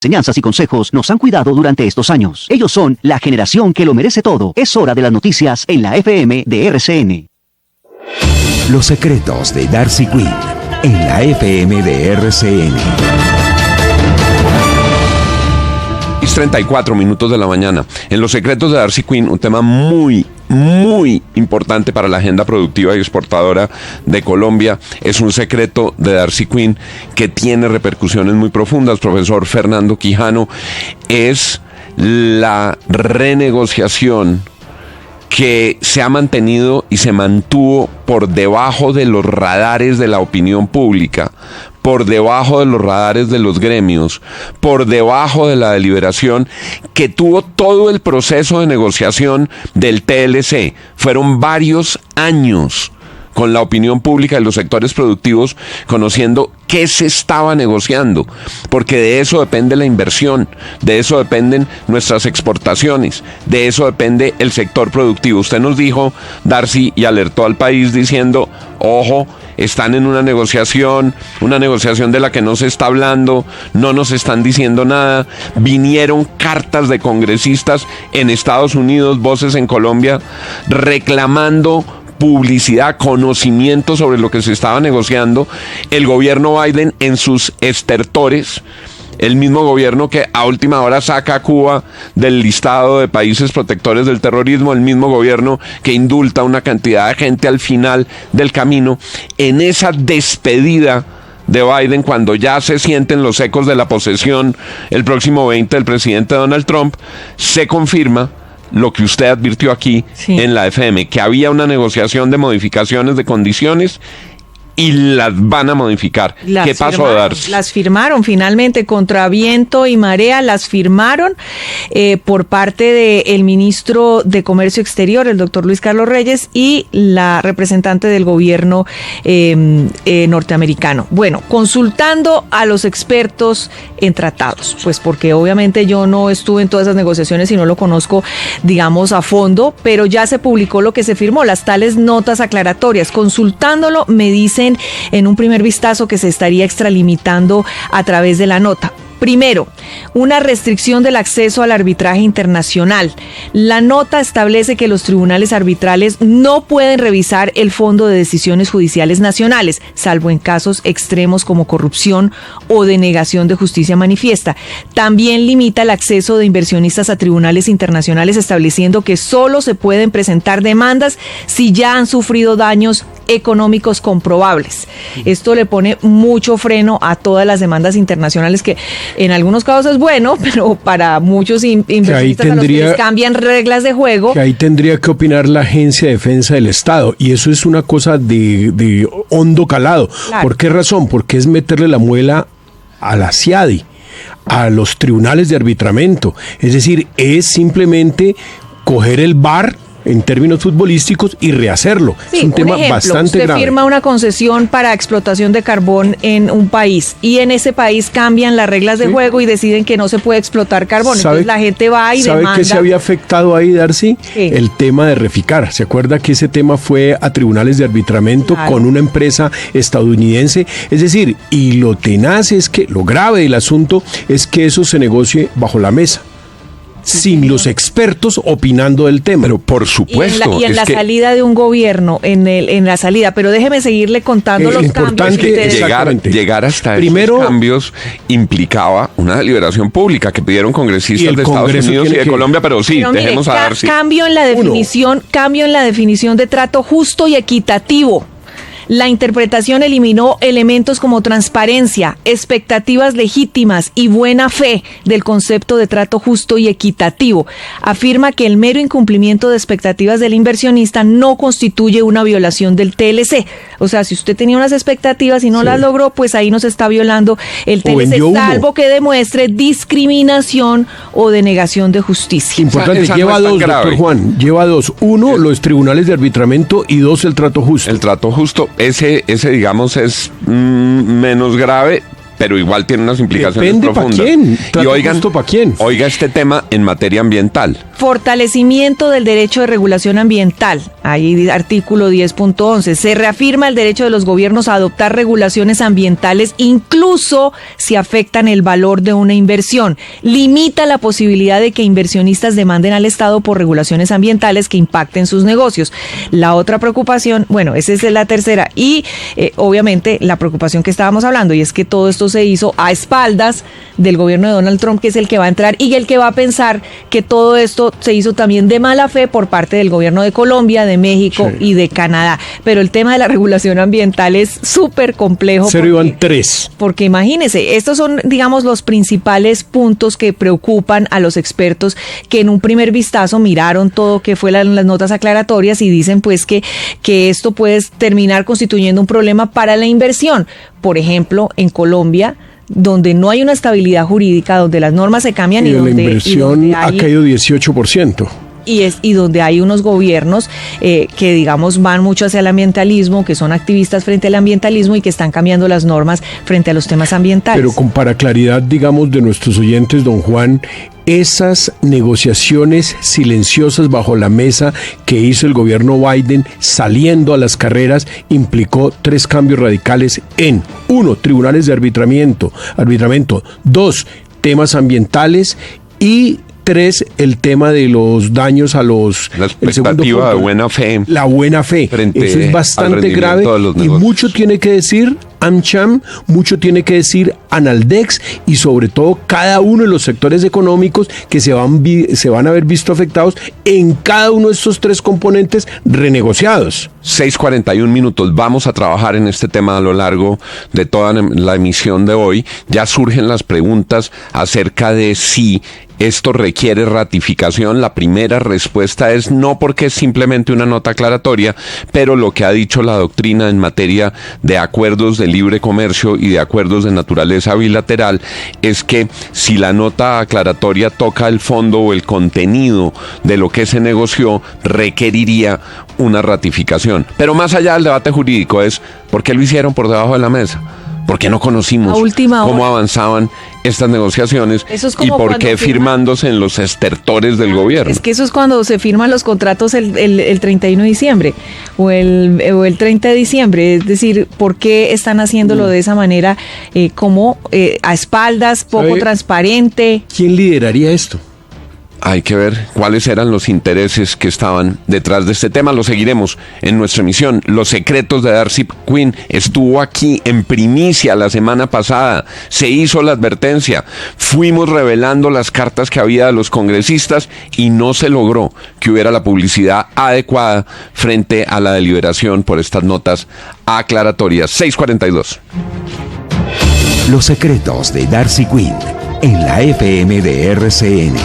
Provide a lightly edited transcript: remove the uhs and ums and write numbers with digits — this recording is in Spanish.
Enseñanzas y consejos nos han cuidado durante estos años. Ellos son la generación que lo merece todo. Es hora de las noticias en la FM de RCN. Los secretos de Darcy Quinn en la FM de RCN. 34 minutos de la mañana. En Los secretos de Darcy Quinn, un tema muy importante para la agenda productiva y exportadora de Colombia. Es un secreto de Darcy Quinn que tiene repercusiones muy profundas. Profesor Fernando Quijano, es la renegociación que se ha mantenido y se mantuvo por debajo de los radares de la opinión pública, por debajo de los radares de los gremios, por debajo de la deliberación que tuvo todo el proceso de negociación del TLC. Fueron varios años con la opinión pública y los sectores productivos conociendo qué se estaba negociando, porque de eso depende la inversión, de eso dependen nuestras exportaciones, de eso depende el sector productivo. Usted nos dijo, Darcy, y alertó al país diciendo, ojo, están en una negociación de la que no se está hablando, no nos están diciendo nada. Vinieron cartas de congresistas en Estados Unidos, voces en Colombia, reclamando publicidad, conocimiento sobre lo que se estaba negociando. El gobierno Biden en sus estertores, el mismo gobierno que a última hora saca a Cuba del listado de países protectores del terrorismo, el mismo gobierno que indulta una cantidad de gente al final del camino. En esa despedida de Biden, cuando ya se sienten los ecos de la posesión el próximo 20 del presidente Donald Trump, se confirma lo que usted advirtió aquí en la FM, que había una negociación de modificaciones de condiciones y las van a modificar. ¿Qué pasó, Darcy? Las firmaron finalmente contra viento y marea, las firmaron por parte del ministro de Comercio Exterior, el doctor Luis Carlos Reyes, y la representante del gobierno norteamericano. Bueno, consultando a los expertos en tratados, pues porque obviamente yo no estuve en todas esas negociaciones y no lo conozco, digamos, a fondo, pero ya se publicó lo que se firmó, las tales notas aclaratorias. Consultándolo, me dicen en un primer vistazo que se estaría extralimitando a través de la nota. Primero, una restricción del acceso al arbitraje internacional. La nota establece que los tribunales arbitrales no pueden revisar el fondo de decisiones judiciales nacionales, salvo en casos extremos como corrupción o denegación de justicia manifiesta. También limita el acceso de inversionistas a tribunales internacionales, estableciendo que solo se pueden presentar demandas si ya han sufrido daños económicos comprobables. Esto le pone mucho freno a todas las demandas internacionales, que en algunos casos es bueno, pero para muchos inversionistas a los que les cambian reglas de juego. Que ahí tendría que opinar la Agencia de Defensa del Estado, y eso es una cosa de hondo calado. Claro. ¿Por qué razón? Porque es meterle la muela a la CIADI, a los tribunales de arbitramiento. Es decir, es simplemente coger el VAR en términos futbolísticos y rehacerlo. Sí, es un tema bastante grave. Usted firma una concesión para explotación de carbón en un país y en ese país cambian las reglas de juego y deciden que no se puede explotar carbón. Entonces la gente va y demanda. ¿Sabe qué se había afectado ahí, Darcy? ¿Qué? El tema de Reficar. ¿Se acuerda que ese tema fue a tribunales de arbitramiento con una empresa estadounidense? Es decir, y lo tenaz es que, lo grave del asunto es que eso se negocie bajo la mesa, sin los expertos opinando del tema. Pero por supuesto. Y en la salida de un gobierno, en la salida, pero déjeme seguirle contando los cambios. Llegar hasta esos cambios implicaba una deliberación pública que pidieron congresistas de Estados Unidos y de Colombia, pero sí, dejemos a Darcy. Cambio en la definición de trato justo y equitativo. La interpretación eliminó elementos como transparencia, expectativas legítimas y buena fe del concepto de trato justo y equitativo. Afirma que el mero incumplimiento de expectativas del inversionista no constituye una violación del TLC. O sea, si usted tenía unas expectativas y no las logró, pues ahí no se está violando el TLC, salvo que demuestre discriminación o denegación de justicia. Importante, lleva dos, doctor Juan, lleva dos. Uno, los tribunales de arbitramiento, y dos, el trato justo. El trato justo. Ese digamos, es menos grave, pero igual tiene unas implicaciones Depende profundas. ¿pa' quién? ¿Pa' quién? Oiga este tema en materia ambiental. Fortalecimiento del derecho de regulación ambiental. Ahí artículo 10.11. Se reafirma el derecho de los gobiernos a adoptar regulaciones ambientales incluso si afectan el valor de una inversión. Limita la posibilidad de que inversionistas demanden al Estado por regulaciones ambientales que impacten sus negocios. La otra preocupación, bueno, esa es la tercera y obviamente la preocupación que estábamos hablando, y es que todo esto se hizo a espaldas del gobierno de Donald Trump, que es el que va a entrar y el que va a pensar que todo esto se hizo también de mala fe por parte del gobierno de Colombia, de México y de Canadá. Pero el tema de la regulación ambiental es súper complejo. Cero iban tres. Porque imagínense, estos son, digamos, los principales puntos que preocupan a los expertos que en un primer vistazo miraron todo que fue las notas aclaratorias y dicen pues que esto puede terminar constituyendo un problema para la inversión. Por ejemplo, en Colombia, donde no hay una estabilidad jurídica, donde las normas se cambian y donde la inversión ha caído 18%. Y donde hay unos gobiernos que, digamos, van mucho hacia el ambientalismo, que son activistas frente al ambientalismo y que están cambiando las normas frente a los temas ambientales. Pero para claridad, digamos, de nuestros oyentes, don Juan, esas negociaciones silenciosas bajo la mesa que hizo el gobierno Biden saliendo a las carreras implicó 3 cambios radicales en 1, tribunales de arbitramiento, 2, temas ambientales y 3, el tema de los daños a los... La expectativa de buena fe. La buena fe. Eso es bastante grave y mucho tiene que decir AmCham, mucho tiene que decir Analdex y sobre todo cada uno de los sectores económicos que se van a ver visto afectados en cada uno de estos 3 componentes renegociados. 6:41. Vamos a trabajar en este tema a lo largo de toda la emisión de hoy. Ya surgen las preguntas acerca de si esto requiere ratificación. La primera respuesta es no, porque es simplemente una nota aclaratoria, pero lo que ha dicho la doctrina en materia de acuerdos de libre comercio y de acuerdos de naturaleza bilateral es que si la nota aclaratoria toca el fondo o el contenido de lo que se negoció, requeriría una ratificación. Pero más allá del debate jurídico es ¿por qué lo hicieron por debajo de la mesa? ¿Por qué no conocimos cómo avanzaban estas negociaciones y por qué firmándose en los estertores del gobierno? Es que eso es cuando se firman los contratos el 31 de diciembre o el 30 de diciembre. Es decir, ¿por qué están haciéndolo de esa manera como a espaldas, poco transparente? ¿Quién lideraría esto? Hay que ver cuáles eran los intereses que estaban detrás de este tema. Lo seguiremos en nuestra emisión. Los secretos de Darcy Quinn estuvo aquí en primicia la semana pasada. Se hizo la advertencia. Fuimos revelando las cartas que había de los congresistas y no se logró que hubiera la publicidad adecuada frente a la deliberación por estas notas aclaratorias. 6:42. Los secretos de Darcy Quinn en la FM de RCN.